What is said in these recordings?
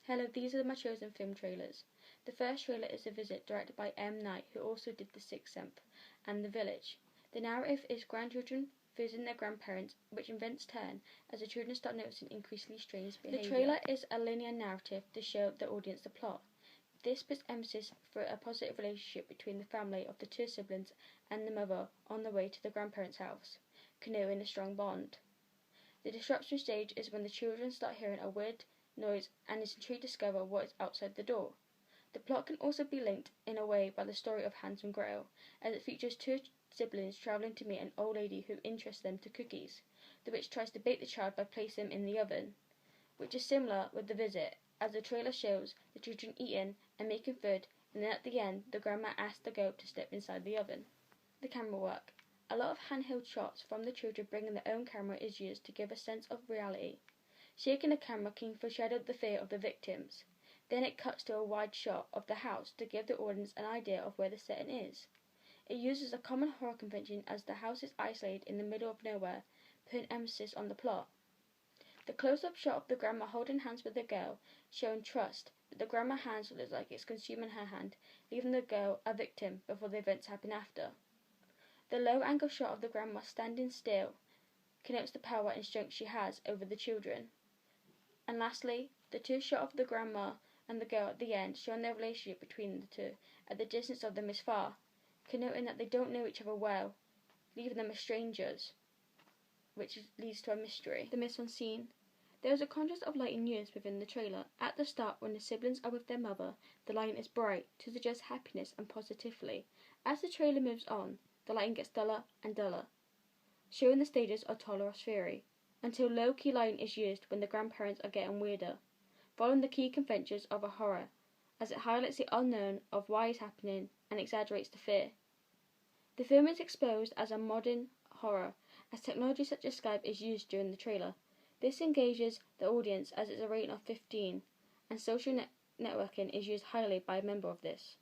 Hello, these are my chosen film trailers. The first trailer is A Visit, directed by M. Night, who also did The Sixth Sense and The Village. The narrative is grandchildren visiting their grandparents, which events turn as the children start noticing increasingly strange behaviour. The trailer is a linear narrative to show the audience the plot. This puts emphasis for a positive relationship between the family of the two siblings and the mother on the way to the grandparents' house, canoeing a strong bond. The disruption stage is when the children start hearing a weird noise and is intrigued to discover what is outside the door. The plot can also be linked in a way by the story of Hansel and Gretel, as it features two siblings travelling to meet an old lady who interests them to cookies. The witch tries to bait the child by placing them in the oven, which is similar with The Visit, as the trailer shows the children eating and making food, and then at the end the grandma asks the goat to step inside the oven. The camera work. A lot of handheld shots from the children bringing their own camera is used to give a sense of reality. Shaking the camera can foreshadow the fear of the victims. Then it cuts to a wide shot of the house to give the audience an idea of where the setting is. It uses a common horror convention as the house is isolated in the middle of nowhere, putting emphasis on the plot. The close-up shot of the grandma holding hands with the girl, showing trust, but the grandma's hands look like it's consuming her hand, leaving the girl a victim before the events happen after. The low-angle shot of the grandma standing still connotes the power and strength she has over the children. And lastly, the two-shot of the grandma and the girl at the end, showing their relationship between the two, at the distance of them is far, connoting that they don't know each other well, leaving them as strangers, which leads to a mystery. The mise-en-scene. There is a contrast of light and used within the trailer. At the start, when the siblings are with their mother, the lighting is bright to suggest happiness and positivity. As the trailer moves on, the lighting gets duller and duller, showing the stages of Toller theory, until low-key lighting is used when the grandparents are getting weirder, following the key conventions of a horror, as it highlights the unknown of why it's happening and exaggerates the fear. The film is exposed as a modern horror, as technology such as Skype is used during the trailer. This engages the audience as it's a rating of 15, and social networking is used highly by a member of this.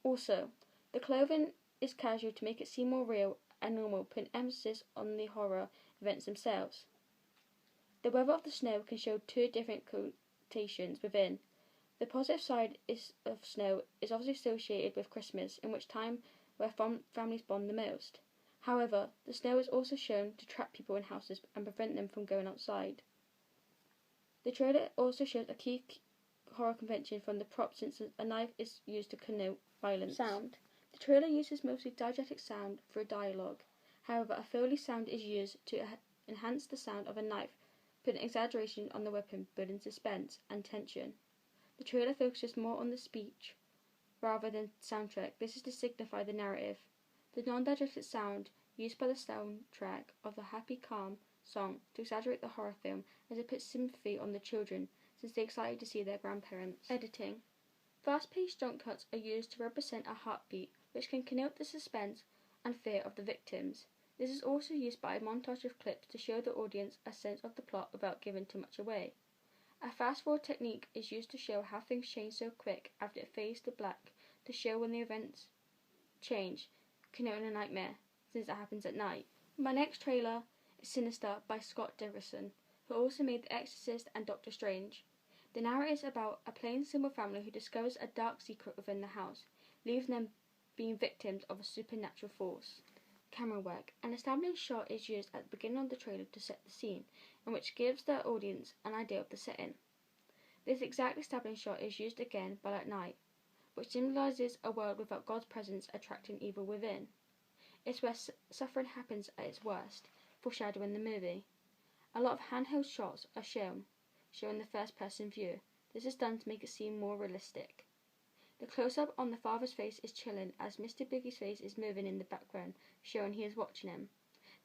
Also, the clothing is casual to make it seem more real and normal, putting emphasis on the horror events themselves. The weather of the snow can show two different connotations within. The positive side of snow is obviously associated with Christmas, in which time where families bond the most. However, the snow is also shown to trap people in houses and prevent them from going outside. The trailer also shows a key horror convention from the prop, since a knife is used to connote violence. Sound. The trailer uses mostly diegetic sound for dialogue. However, a Foley sound is used to enhance the sound of a knife, putting exaggeration on the weapon, building suspense and tension. The trailer focuses more on the speech rather than soundtrack. This is to signify the narrative. The non-diegetic sound used by the soundtrack of the Happy Calm song to exaggerate the horror film, as it puts sympathy on the children since they're excited to see their grandparents. Editing. Fast-paced jump cuts are used to represent a heartbeat, which can connote the suspense and fear of the victims. This is also used by a montage of clips to show the audience a sense of the plot without giving too much away. A fast-forward technique is used to show how things change so quick after it fades to black, to show when the events change, connoting a nightmare, since it happens at night. My next trailer is Sinister by Scott Derrickson, who also made The Exorcist and Doctor Strange. The narrative is about a plain, simple family who discovers a dark secret within the house, leaving them being victims of a supernatural force. Camera work. An establishing shot is used at the beginning of the trailer to set the scene, and which gives the audience an idea of the setting. This exact establishing shot is used again by At Night, which symbolises a world without God's presence attracting evil within. It's where suffering happens at its worst, foreshadowing the movie. A lot of handheld shots are showing the first-person view. This is done to make it seem more realistic. The close-up on the father's face is chilling, as Mr. Biggie's face is moving in the background, showing he is watching him.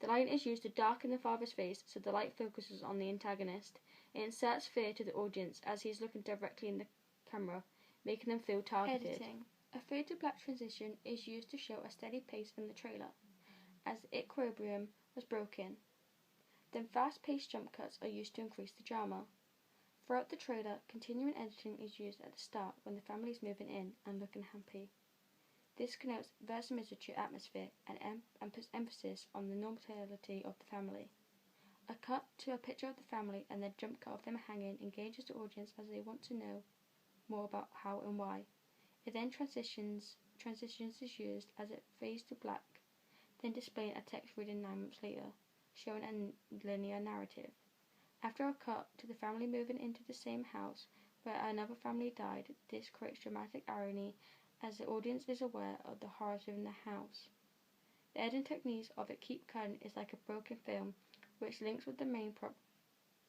The light is used to darken the father's face so the light focuses on the antagonist. It inserts fear to the audience as he is looking directly in the camera, making them feel targeted. Editing. A fade to black transition is used to show a steady pace in the trailer, as the equilibrium was broken. Then fast-paced jump cuts are used to increase the drama. Throughout the trailer, continuing editing is used at the start when the family is moving in and looking happy. This connotes verisimilitude atmosphere and puts emphasis on the normality of the family. A cut to a picture of the family and then jump cut of them hanging engages the audience as they want to know more about how and why. It then transitions is used as it fades to black, then displaying a text reading 9 months later, showing a linear narrative. After a cut to the family moving into the same house where another family died, this creates dramatic irony as the audience is aware of the horrors within the house. The editing techniques of it keep cutting is like a broken film, which links with the main prop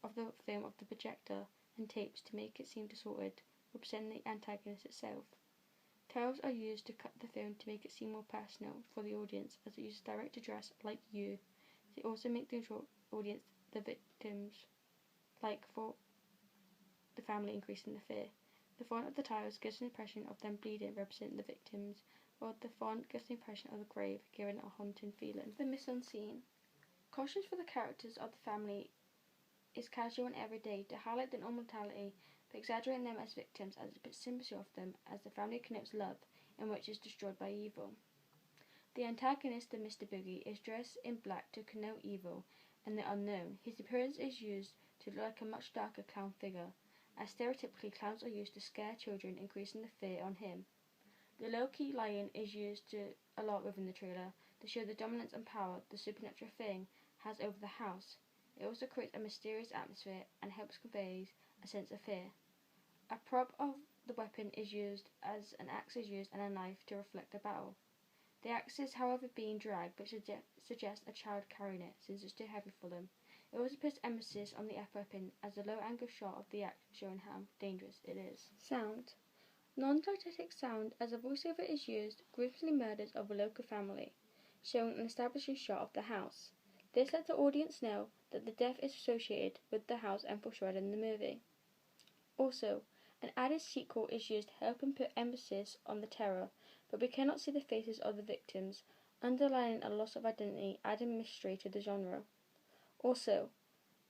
of the film of the projector and tapes to make it seem distorted, representing the antagonist itself. Titles are used to cut the film to make it seem more personal for the audience, as it uses direct address like you. They also make the audience the victims, like for the family increasing the fear. The font of the titles gives an impression of them bleeding, representing the victims, while the font gives the impression of the grave, giving it a haunting feeling. The mise en scene. Costumes for the characters of the family is casual and everyday to highlight the normality, but exaggerating them as victims as it puts sympathy of them as the family connects love in which is destroyed by evil. The antagonist of Mr. Boogie is dressed in black to connote evil and the unknown. His appearance is used to look like a much darker clown figure, as stereotypically clowns are used to scare children, increasing the fear on him. The low-key lion is used a lot within the trailer to show the dominance and power the supernatural thing has over the house. It also creates a mysterious atmosphere and helps convey a sense of fear. A prop of the weapon is used as an axe is used and a knife to reflect a battle. The axe is however being dragged, but suggests a child carrying it since it's too heavy for them. It also puts emphasis on the weapon as a low-angle shot of the axe showing how dangerous it is. Sound. Non-diegetic sound as a voiceover is used, grisly murders of a local family, showing an establishing shot of the house. This lets the audience know that the death is associated with the house and foreshadowed in the movie. Also, an added sequel is used helping put emphasis on the terror, but we cannot see the faces of the victims, underlining a loss of identity, adding mystery to the genre. Also,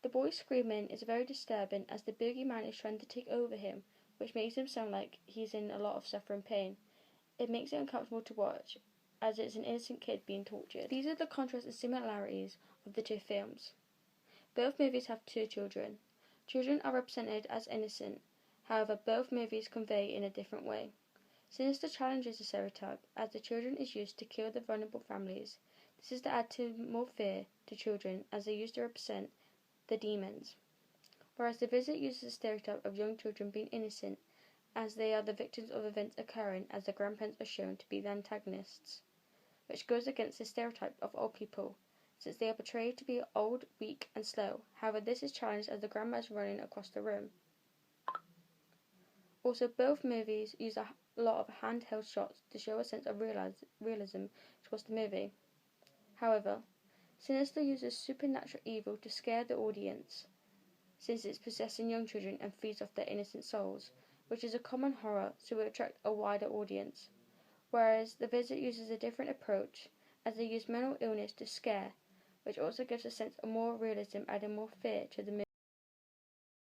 the boy screaming is very disturbing as the boogeyman is trying to take over him, which makes him sound like he's in a lot of suffering pain. It makes it uncomfortable to watch, as it's an innocent kid being tortured. These are the contrasts and similarities of the two films. Both movies have two children. Children are represented as innocent, however both movies convey in a different way. Sinister challenges the stereotype, as the children is used to kill the vulnerable families. This is to add to more fear to children, as they used to represent the demons. Whereas The Visit uses the stereotype of young children being innocent, as they are the victims of events occurring, as the grandparents are shown to be the antagonists, which goes against the stereotype of old people, since they are portrayed to be old, weak, and slow. However, this is challenged as the grandma is running across the room. Also, both movies use a lot of handheld shots to show a sense of realism towards the movie. However, Sinister uses supernatural evil to scare the audience, since it's possessing young children and feeds off their innocent souls, which is a common horror, so it will attract a wider audience. Whereas The Visit uses a different approach, as they use mental illness to scare, which also gives a sense of more realism, adding more fear to the movie.